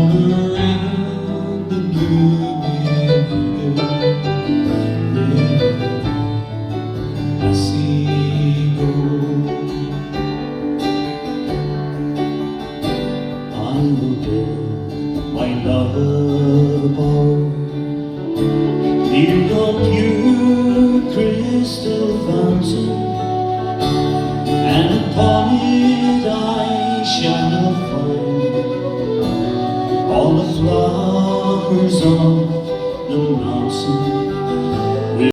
wander in the blooming river. I see gold. I will build my love abode near your pure crystal fountain, and upon it I shall find all the flowers of the mountain.